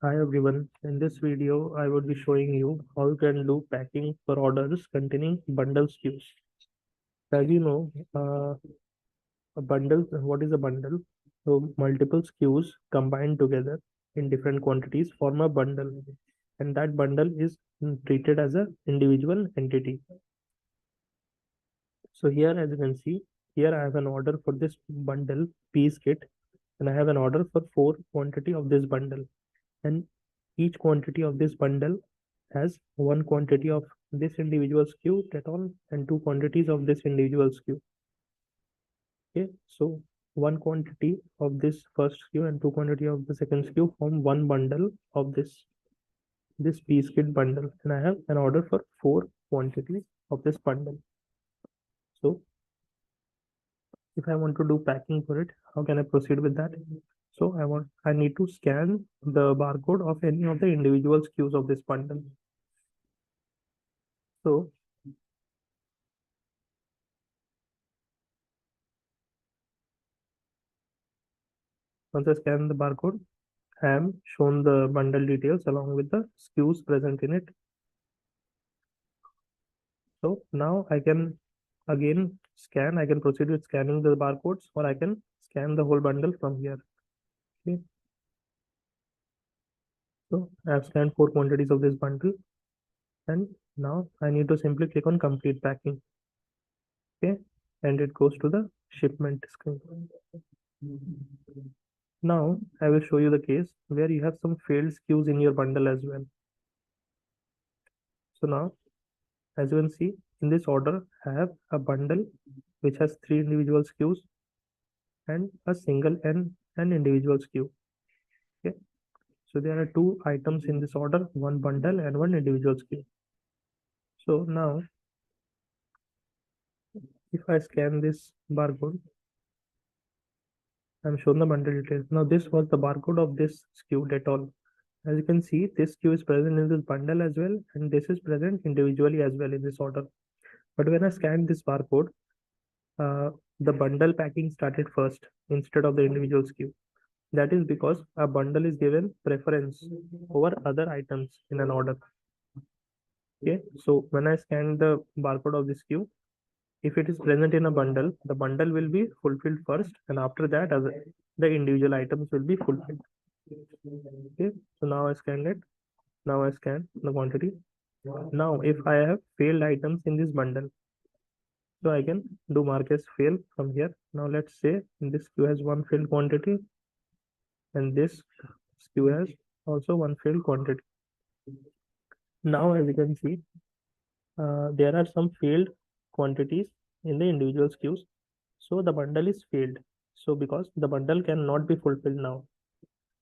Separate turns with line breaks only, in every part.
Hi everyone, in this video I would be showing you how you can do packing for orders containing bundle SKUs. As you know, a bundle, what is a bundle? So multiple SKUs combined together in different quantities form a bundle, and that bundle is treated as an individual entity. So here as you can see, here I have an order for this bundle piece kit, and I have an order for 4 quantity of this bundle, and each quantity of this bundle has one quantity of this individual SKU Dettol and two quantities of this individual SKU. Okay, so one quantity of this first SKU and two quantity of the second SKU form one bundle of this piece kit bundle, and I have an order for 4 quantities of this bundle. So if I want to do packing for it, how can I proceed with that? So I need to scan the barcode of any of the individual SKUs of this bundle. So once I scan the barcode, I am shown the bundle details along with the SKUs present in it. So now I can again scan. I can proceed with scanning the barcodes, or I can scan the whole bundle from here. Okay. So I have scanned 4 quantities of this bundle, and now I need to simply click on complete packing. Okay, and it goes to the shipment screen. Now I will show you the case where you have some failed SKUs in your bundle as well. So now, as you can see, in this order, I have a bundle which has 3 individual SKUs and a single and an individual SKU. Okay, so there are 2 items in this order, one bundle and one individual SKU. So now, if I scan this barcode, I'm shown the bundle details. Now this was the barcode of this SKU Dettol. As you can see, this SKU is present in this bundle as well, and this is present individually as well in this order. But when I scanned this barcode, the bundle packing started first instead of the individual SKU. That is because a bundle is given preference over other items in an order. Okay, so when I scan the barcode of this SKU, if it is present in a bundle, the bundle will be fulfilled first, and after that, the individual items will be fulfilled. Okay, so now I scanned it. Now I scan the quantity. Now, if I have failed items in this bundle, so I can do mark as fail from here. Now let's say this SKU has one failed quantity, and this SKU has also one failed quantity. Now, as you can see, there are some failed quantities in the individual SKUs. So the bundle is failed. So because the bundle cannot be fulfilled now.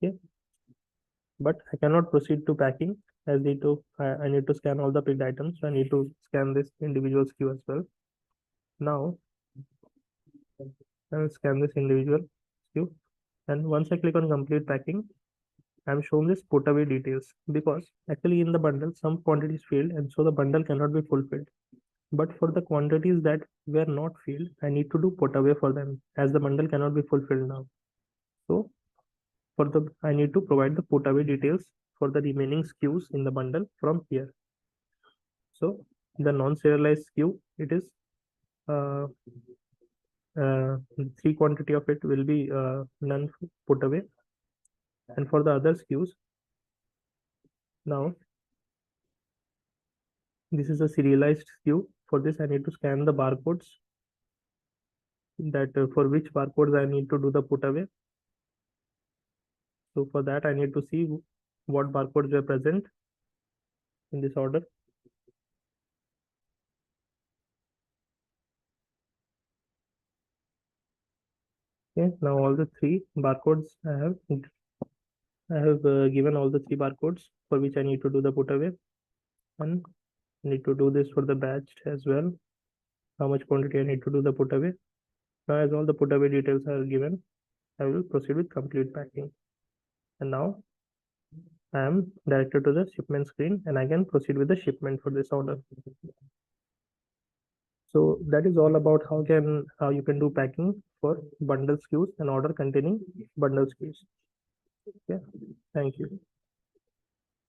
Okay. But I cannot proceed to packing as I need to scan all the picked items. So I need to scan this individual SKU as well. Now I will scan this individual SKU. And once I click on complete packing, I'm shown this put away details because actually in the bundle some quantities failed, and so the bundle cannot be fulfilled. But for the quantities that were not filled, I need to do put away for them as the bundle cannot be fulfilled now. So I need to provide the put away details for the remaining SKUs in the bundle from here. So the non-serialized SKU, it is 3 quantity of it will be none put away, and for the other SKUs, now this is a serialized SKU. For this, I need to scan the barcodes that for which barcodes I need to do the put away. So for that, I need to see what barcodes were present in this order. Okay, now all the 3 barcodes I have given all the 3 barcodes for which I need to do the put away, and need to do this for the batch as well. How much quantity I need to do the put away. Now, as all the put away details are given, I will proceed with complete packing. And now I am directed to the shipment screen, and I can proceed with the shipment for this order. So that is all about how you can do packing for bundle SKUs and order containing bundle SKUs. Okay, thank you.